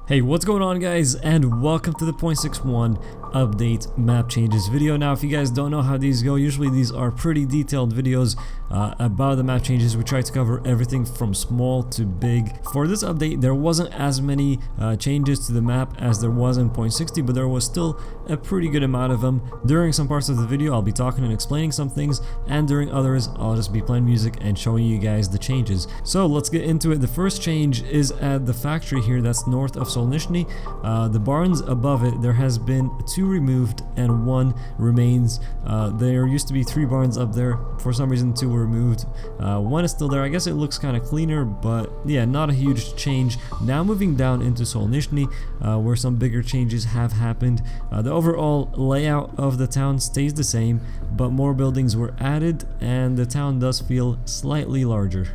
Hey, what's going on guys, and welcome to the 0.61 update map changes video. Now if you guys don't know how these go, usually these are pretty detailed videos about the map changes. We try to cover everything from small to big. For this update there wasn't as many changes to the map as there was in 0.60, but there was still a pretty good amount of them. During some parts of the video I'll be talking and explaining some things, and during others I'll just be playing music and showing you guys the changes. So let's get into it. The first change is at the factory here that's north of Solnichniy. The barns above it, there has been 2 removed and 1 remains. There used to be 3 barns up there. For some reason 2 were removed. 1 is still there. I guess it looks kind of cleaner, but yeah, not a huge change. Now moving down into Solnichniy, where some bigger changes have happened. The overall layout of the town stays the same, but more buildings were added and the town does feel slightly larger.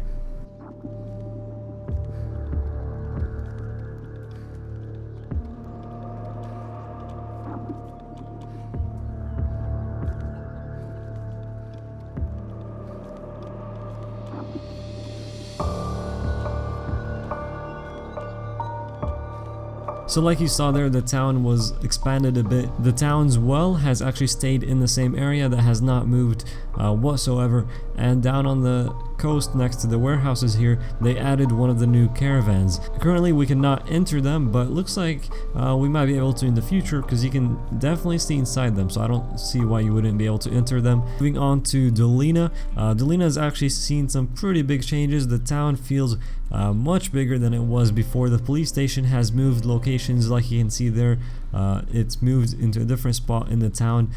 So like you saw there, the town was expanded a bit. The town's well has actually stayed in the same area, that has not moved whatsoever. And down on the coast next to the warehouses here, they added one of the new caravans. Currently we cannot enter them, but it looks like we might be able to in the future, because you can definitely see inside them, so I don't see why you wouldn't be able to enter them. Moving on to Delena. Delena has actually seen some pretty big changes. The town feels much bigger than it was before. The police station has moved locations, like you can see there. It's moved into a different spot in the town.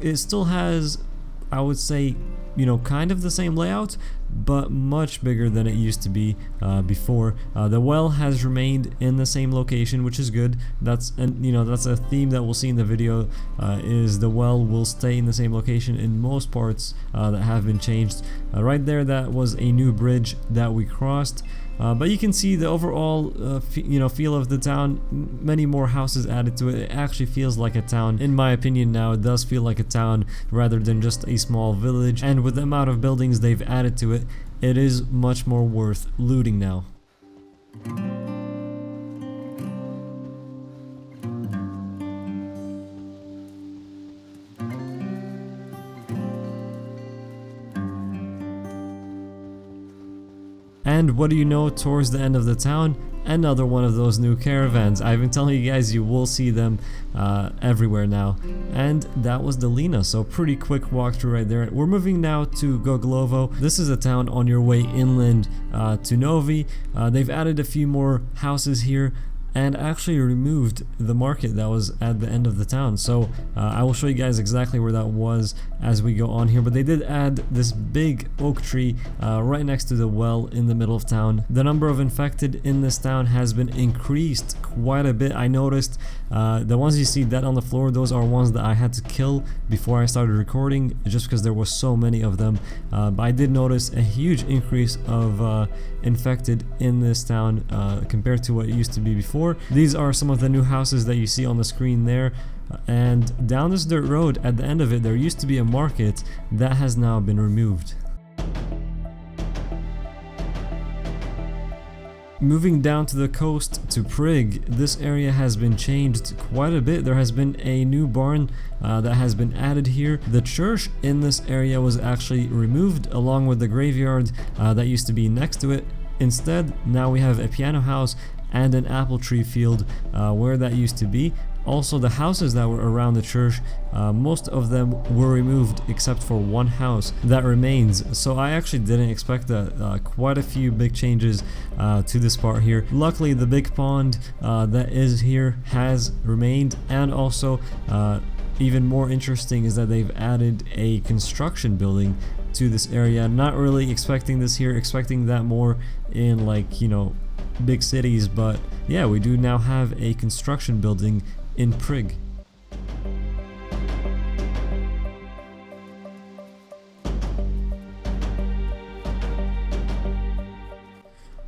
It still has, I would say, you know, kind of the same layout, but much bigger than it used to be before. The well has remained in the same location, which is good. That's a theme that we'll see in the video, is the well will stay in the same location in most parts that have been changed. Right there, that was a new bridge that we crossed. But you can see the overall feel of the town. Many more houses added to it. It actually feels like a town. In my opinion now, it does feel like a town rather than just a small village. And with the amount of buildings they've added to it, it is much more worth looting now. And what do you know, towards the end of the town, another one of those new caravans. I've been telling you guys, you will see them everywhere now. And that was Delena, so pretty quick walkthrough right there. We're moving now to Guglovo. This is a town on your way inland to Novi. They've added a few more houses here and actually removed the market that was at the end of the town. So I will show you guys exactly where that was as we go on here, but they did add this big oak tree right next to the well in the middle of town. The number of infected in this town has been increased quite a bit. I noticed the ones you see dead on the floor, those are ones that I had to kill before I started recording, just because there was so many of them. But I did notice a huge increase of infected in this town compared to what it used to be before. These are some of the new houses that you see on the screen there. And down this dirt road at the end of it, there used to be a market that has now been removed. Moving down to the coast to Prig, this area has been changed quite a bit. There has been a new barn that has been added here. The church in this area was actually removed, along with the graveyard that used to be next to it. Instead, now we have a piano house and an apple tree field where that used to be. Also, the houses that were around the church, most of them were removed except for one house that remains. So I actually didn't expect that. Quite a few big changes to this part here. Luckily, the big pond that is here has remained, and also even more interesting is that they've added a construction building to this area. Not really expecting this here, expecting that more in, like, you know, big cities, but yeah, we do now have a construction building in Prig.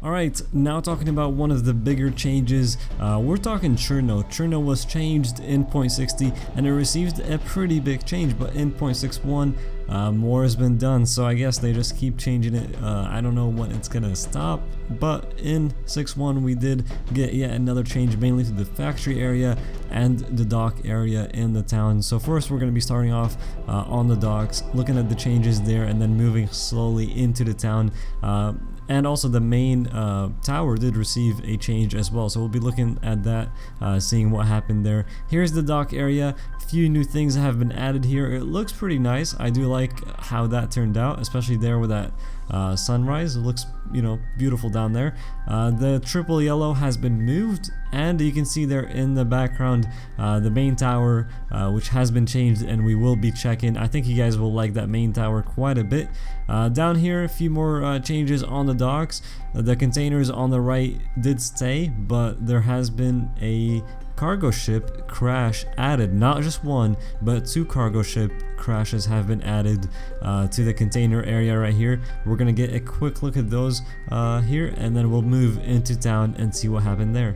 Alright, now talking about one of the bigger changes, we're talking Cherno. Cherno was changed in 0.60 and it received a pretty big change, but in 0.61 more has been done, so I guess they just keep changing it. I don't know when it's gonna stop, but in 6.1 we did get yet another change, mainly to the factory area and the dock area in the town. So first we're going to be starting off on the docks, looking at the changes there, and then moving slowly into the town. And also the main tower did receive a change as well, so we'll be looking at that, seeing what happened there. Here's the dock area. Few new things have been added here. It looks pretty nice. I do like how that turned out, especially there with that sunrise. It looks, you know, beautiful down there. The triple yellow has been moved, and you can see there in the background the main tower, which has been changed, and we will be checking. I think you guys will like that main tower quite a bit. Down here, a few more changes on the docks. The containers on the right did stay, but there has been a cargo ship crash added. Not just one, but 2 cargo ship crashes have been added to the container area right here. We're gonna get a quick look at those here, and then we'll move into town and see what happened there.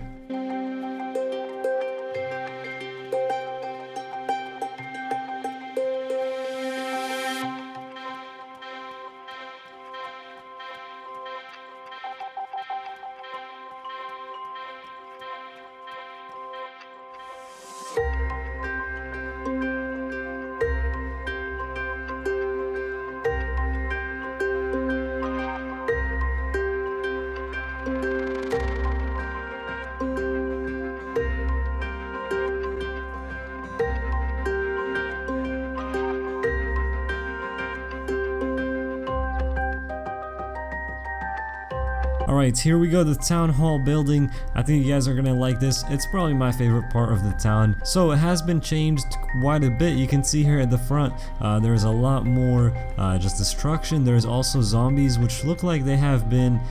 Alright, here we go, the town hall building. I think you guys are gonna like this. It's probably my favorite part of the town. So it has been changed quite a bit. You can see here at the front, there's a lot more just destruction. There's also zombies, which look like they have been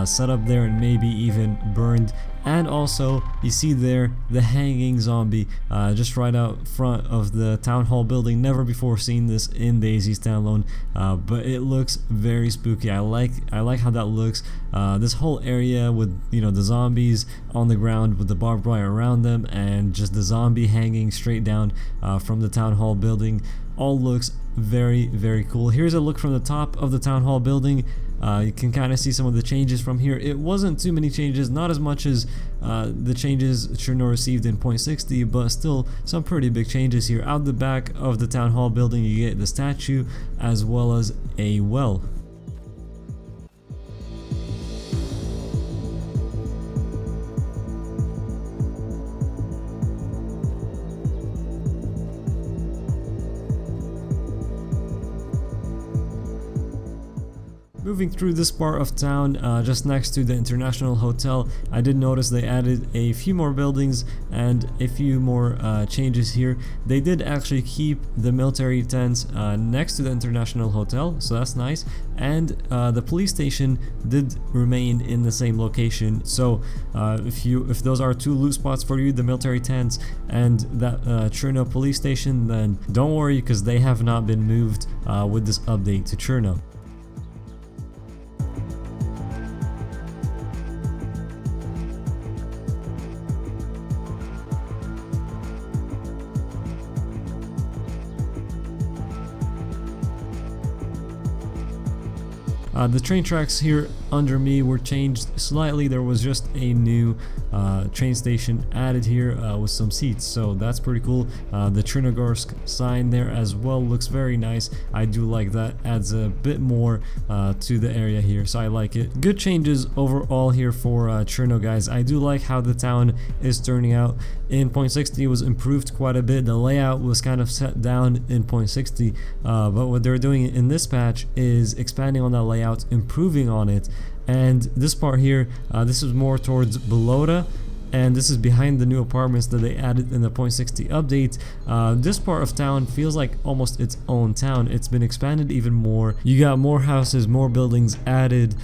set up there and maybe even burned. And also, you see there the hanging zombie just right out front of the town hall building. Never before seen this in DayZ Standalone, but it looks very spooky. I like how that looks. This whole area with, you know, the zombies on the ground with the barbed wire around them, and just the zombie hanging straight down from the town hall building, all looks very, very cool. Here's a look from the top of the town hall building. You can kind of see some of the changes from here. It wasn't too many changes, not as much as the changes Cherno received in 0.60, but still some pretty big changes here. Out the back of the town hall building, you get the statue as well as a well. Moving through this part of town, just next to the International Hotel, I did notice they added a few more buildings and a few more changes here. They did actually keep the military tents next to the International Hotel, so that's nice. And the police station did remain in the same location. So if those are 2 loot spots for you, the military tents and that Cherno police station, then don't worry, because they have not been moved with this update to Cherno. The train tracks here under me were changed slightly. There was just a new train station added here with some seats, so that's pretty cool. The Chernogorsk sign there as well looks very nice. I do like that, adds a bit more to the area here, so I like it. Good changes overall here for Cherno, guys. I do like how the town is turning out. In 0.60 it was improved quite a bit. The layout was kind of set down in 0.60, but what they're doing in this patch is expanding on that layout, improving on it. And this part here, this is more towards Balota, and this is behind the new apartments that they added in the 0.60 update. This part of town feels like almost its own town. It's been expanded even more. You got more houses, more buildings added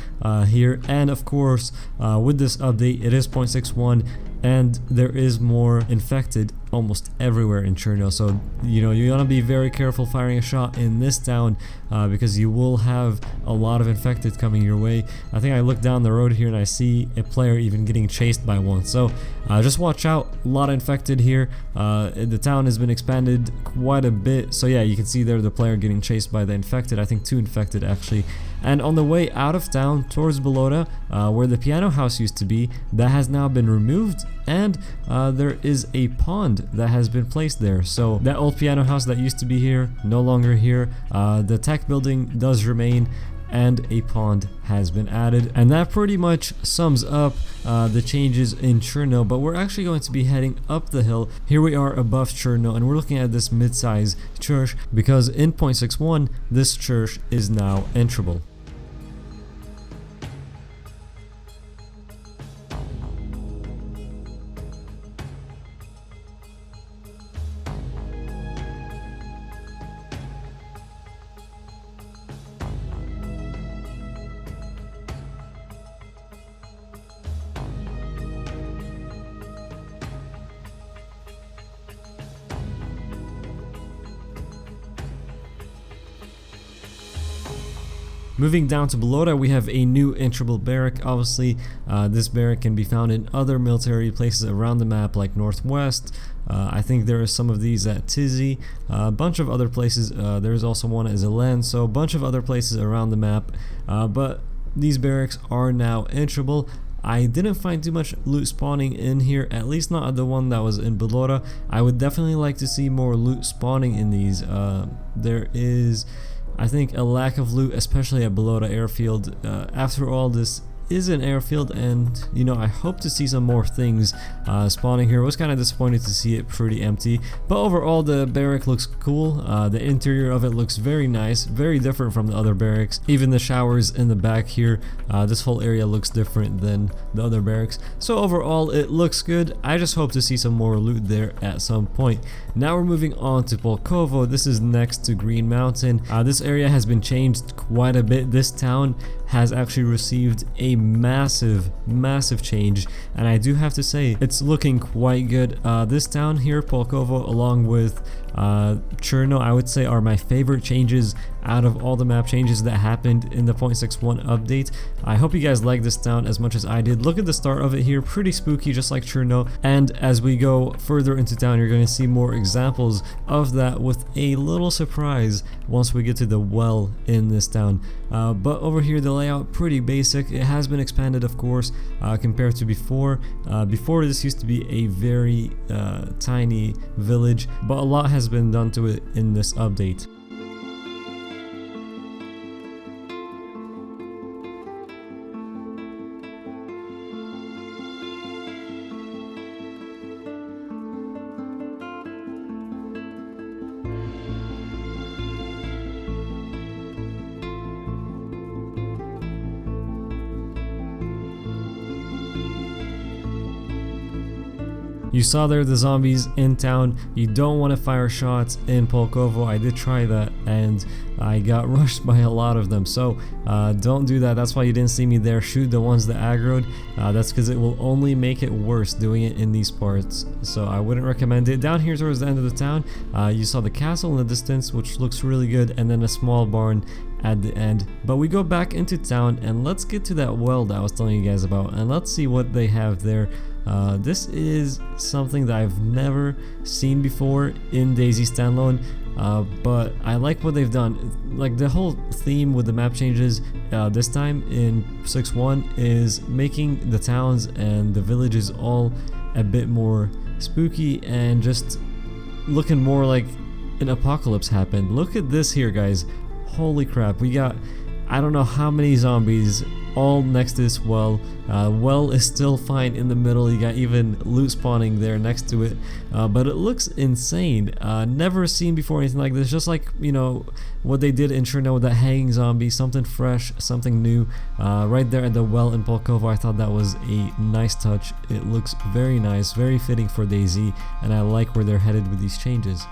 here, and of course with this update, it is 0.61. and there is more infected almost everywhere in Cherno. So you know, you want to be very careful firing a shot in this town because you will have a lot of infected coming your way. I think I look down the road here and I see a player even getting chased by one, so just watch out. A lot of infected here. The town has been expanded quite a bit, so yeah, you can see there the player getting chased by the infected. I think 2 infected actually. And on the way out of town towards Balota, where the piano house used to be, that has now been removed, and there is a pond that has been placed there. So that old piano house that used to be here, no longer here. The tech building does remain, and a pond has been added, and that pretty much sums up the changes in Cherno. But we're actually going to be heading up the hill. Here we are above Cherno, and we're looking at this mid-size church, because in 0.61 this church is now enterable. Moving down to Balota, we have a new enterable barrack. Obviously, this barrack can be found in other military places around the map, like Northwest. I think there are some of these at Tisy, a bunch of other places. There's also one at Zelena, so a bunch of other places around the map. But these barracks are now enterable. I didn't find too much loot spawning in here, at least not at the one that was in Balota. I would definitely like to see more loot spawning in these. There is, I think, a lack of loot, especially at Balota Airfield. After all, this is an airfield, and you know, I hope to see some more things spawning here. I was kind of disappointed to see it pretty empty, but overall the barrack looks cool. The interior of it looks very nice, very different from the other barracks. Even the showers in the back here, this whole area looks different than the other barracks. So overall it looks good. I just hope to see some more loot there at some point. Now we're moving on to Pulkovo. This is next to Green Mountain. This area has been changed quite a bit. This town has actually received a massive change, and I do have to say it's looking quite good. This town here, Pulkovo, along with Cherno, I would say are my favorite changes out of all the map changes that happened in the 0.61 update. I hope you guys like this town as much as I did. Look at the start of it here, pretty spooky, just like Cherno, and as we go further into town you're going to see more examples of that, with a little surprise once we get to the well in this town. But over here the layout pretty basic. It has been expanded, of course, compared to before. Before, this used to be a very tiny village, but a lot has been done to it in this update. You saw there the zombies in town. You don't want to fire shots in Pulkovo. I did try that and I got rushed by a lot of them, so don't do that. That's why you didn't see me there. Shoot the ones that aggroed. That's because it will only make it worse doing it in these parts, so I wouldn't recommend it. Down here towards the end of the town, you saw the castle in the distance, which looks really good, and then a small barn at the end. But we go back into town and let's get to that well that I was telling you guys about, and let's see what they have there. This is something that I've never seen before in DayZ Standalone, but I like what they've done. Like, the whole theme with the map changes this time in 6.1 is making the towns and the villages all a bit more spooky and just looking more like an apocalypse happened. Look at this here, guys. Holy crap, we got I don't know how many zombies all next to this well. Well is still fine in the middle. You got even loot spawning there next to it, but it looks insane. Never seen before anything like this. Just like, you know, what they did in Cherno with that hanging zombie, something fresh, something new. Right there at the well in Pulkovo, I thought that was a nice touch. It looks very nice, very fitting for DayZ, and I like where they're headed with these changes.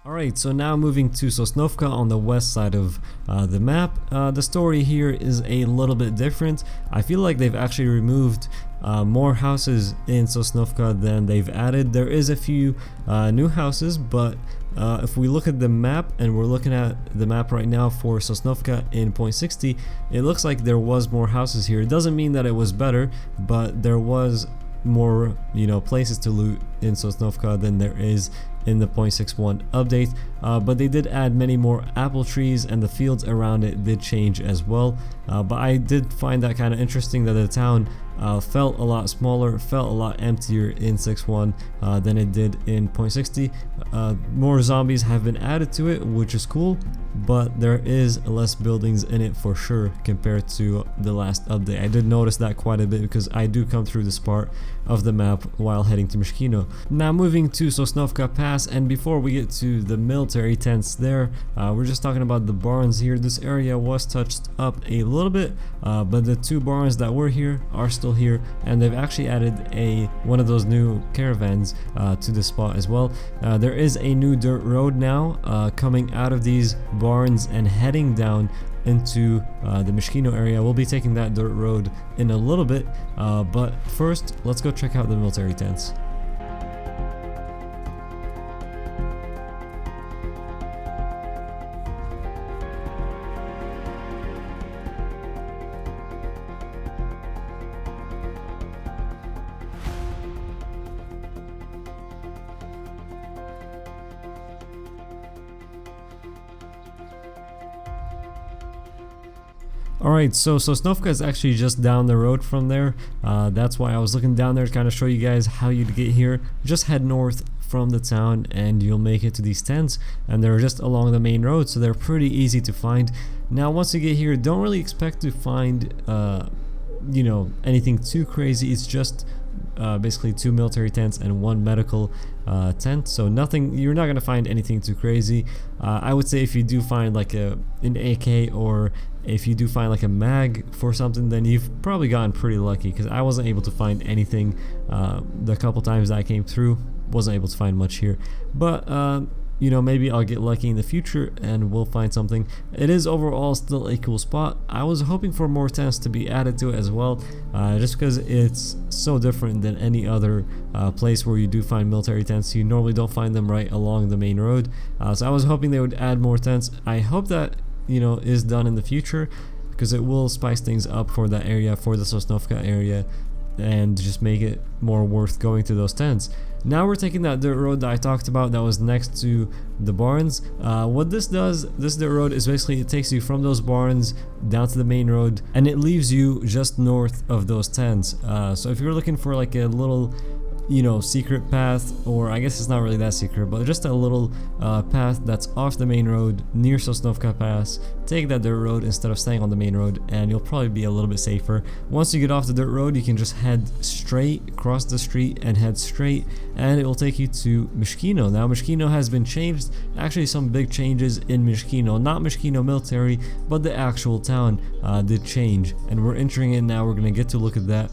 Alright, so now moving to Sosnovka on the west side of the map. The story here is a little bit different. I feel like they've actually removed more houses in Sosnovka than they've added. There is a few new houses, but if we look at the map, and we're looking at the map right now for Sosnovka in 0.60, it looks like there was more houses here. It doesn't mean that it was better, but there was more, places to loot in Sosnovka than there is in the 0.61 update, but they did add many more apple trees, and the fields around it did change as well. But I did find that kind of interesting that the town felt a lot smaller, felt a lot emptier in 6.1 than it did in 0.60. More zombies have been added to it, which is cool, but there is less buildings in it for sure compared to the last update. I did notice that quite a bit because I do come through this part of the map while heading to Meschino. Now moving to Sosnovka Pass, and before we get to the military tents there, we're just talking about the barns here. This area was touched up a little bit, but the two barns that were here are still here, and they've actually added one of those new caravans to the spot as well. There is a new dirt road now coming out of these barns and heading down into the Meschino area. We'll be taking that dirt road in a little bit, but first let's go check out the military tents. Alright, so Sosnovka is actually just down the road from there. That's why I was looking down there to kind of show you guys how you'd get here. Just head north from the town and you'll make it to these tents, and they're just along the main road, so they're pretty easy to find. Now once you get here, don't really expect to find anything too crazy. It's just basically 2 military tents and 1 medical tent, so you're not gonna find anything too crazy. I would say if you do find like an AK, or if you do find like a mag for something, then you've probably gotten pretty lucky, because I wasn't able to find anything the couple times that I came through. Wasn't able to find much here, but maybe I'll get lucky in the future and we'll find something. It is overall still a cool spot. I was hoping for more tents to be added to it as well, just because it's so different than any other place where you do find military tents. You normally don't find them right along the main road, so I was hoping they would add more tents. I hope that is done in the future, because it will spice things up for that area, for the Sosnovka area, and just make it more worth going to those tents. Now we're taking that dirt road that I talked about that was next to the barns. What this does, this dirt road, is basically it takes you from those barns down to the main road, and it leaves you just north of those tents. So if you're looking for like a little secret path, or I guess it's not really that secret, but just a little path that's off the main road near Sosnovka Pass, take that dirt road instead of staying on the main road, and you'll probably be a little bit safer. Once you get off the dirt road, you can just head straight, cross the street and head straight, and it will take you to Meschino. Now Meschino has been changed, actually some big changes in Meschino, not Meschino military, but the actual town did change, and we're entering it now. We're gonna get to look at that.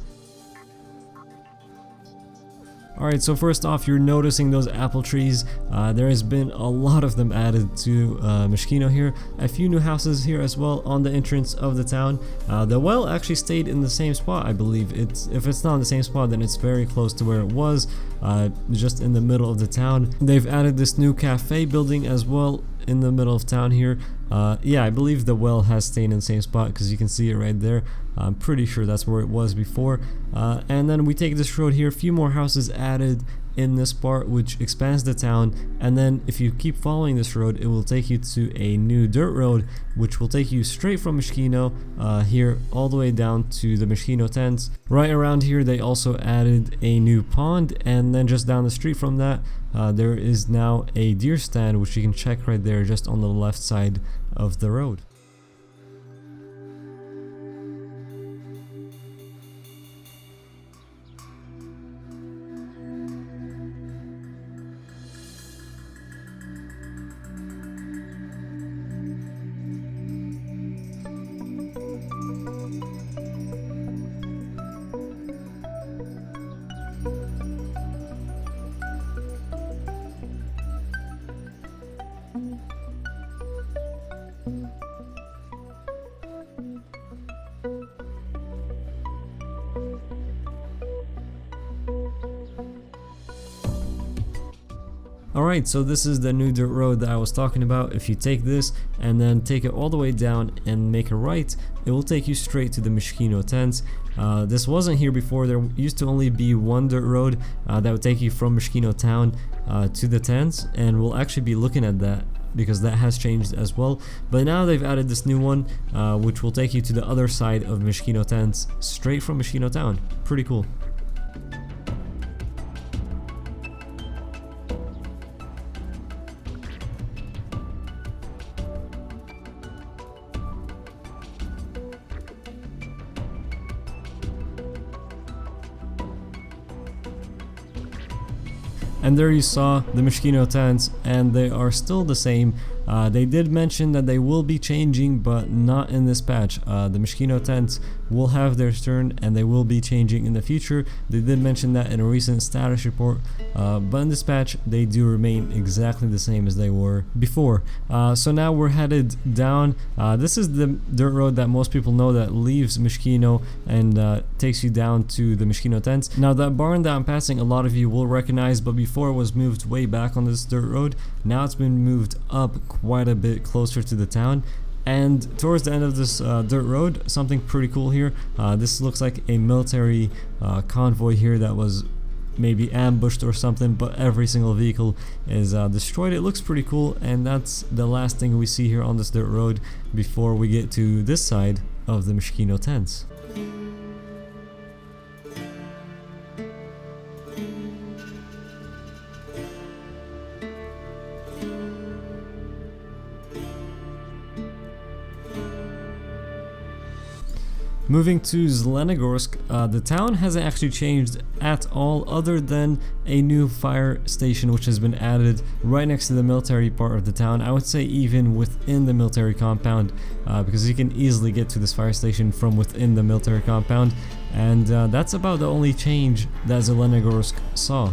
Alright, so first off, you're noticing those apple trees. There has been a lot of them added to Meschino here. A few new houses here as well on the entrance of the town. The well actually stayed in the same spot, I believe. If it's not in the same spot, then it's very close to where it was, just in the middle of the town. They've added this new cafe building as well in the middle of town here. Yeah, I believe the well has stayed in the same spot, because you can see it right there. I'm pretty sure that's where it was before. And then we take this road here, a few more houses added in this part, which expands the town. And then if you keep following this road, it will take you to a new dirt road, which will take you straight from Meschino here all the way down to the Meschino tents. Right around here they also added a new pond, and then just down the street from that there is now a deer stand, which you can check right there just on the left side of the road. Alright, so this is the new dirt road that I was talking about. If you take this and then take it all the way down and make a right, it will take you straight to the Meschino tents. This wasn't here before. There used to only be one dirt road that would take you from Meschino town to the tents, and we'll actually be looking at that because that has changed as well. But now they've added this new one which will take you to the other side of Meschino tents straight from Meschino town. Pretty cool. And there you saw the Meschino tents, and they are still the same. They did mention that they will be changing, but not in this patch. The Meschino tents will have their turn and they will be changing in the future. They did mention that in a recent status report, but in this patch they do remain exactly the same as they were before. So now we're headed down. This is the dirt road that most people know that leaves Meschino and takes you down to the Meschino tents. Now that barn that I'm passing, a lot of you will recognize, but before it was moved way back on this dirt road. Now it's been moved up quite a bit closer to the town. And towards the end of this dirt road, something pretty cool here. This looks like a military convoy here that was maybe ambushed or something, but every single vehicle is destroyed. It looks pretty cool, and that's the last thing we see here on this dirt road before we get to this side of the Meschino tents. Moving to Zelenogorsk, the town hasn't actually changed at all other than a new fire station which has been added right next to the military part of the town. I would say even within the military compound, because you can easily get to this fire station from within the military compound, and that's about the only change that Zelenogorsk saw.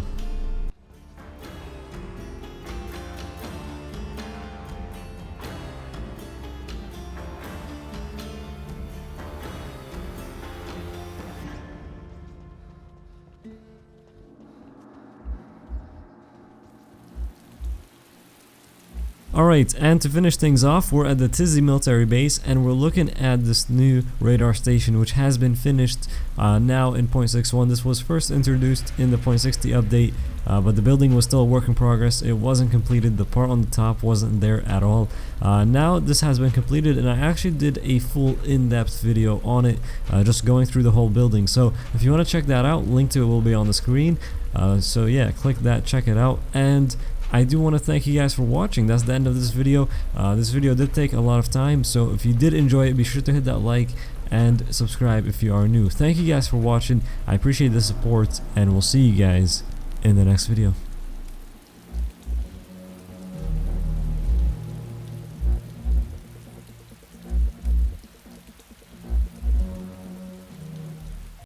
Alright, and to finish things off, we're at the Tisy military base and we're looking at this new radar station which has been finished now in 0.61. This was first introduced in the 0.60 update, but the building was still a work in progress. It wasn't completed, the part on the top wasn't there at all. Now this has been completed, and I actually did a full in-depth video on it, just going through the whole building. So if you want to check that out, link to it will be on the screen. So yeah, click that, check it out. And I do want to thank you guys for watching. That's the end of this video. This video did take a lot of time, so if you did enjoy it, be sure to hit that like and subscribe if you are new. Thank you guys for watching. I appreciate the support, and we'll see you guys in the next video.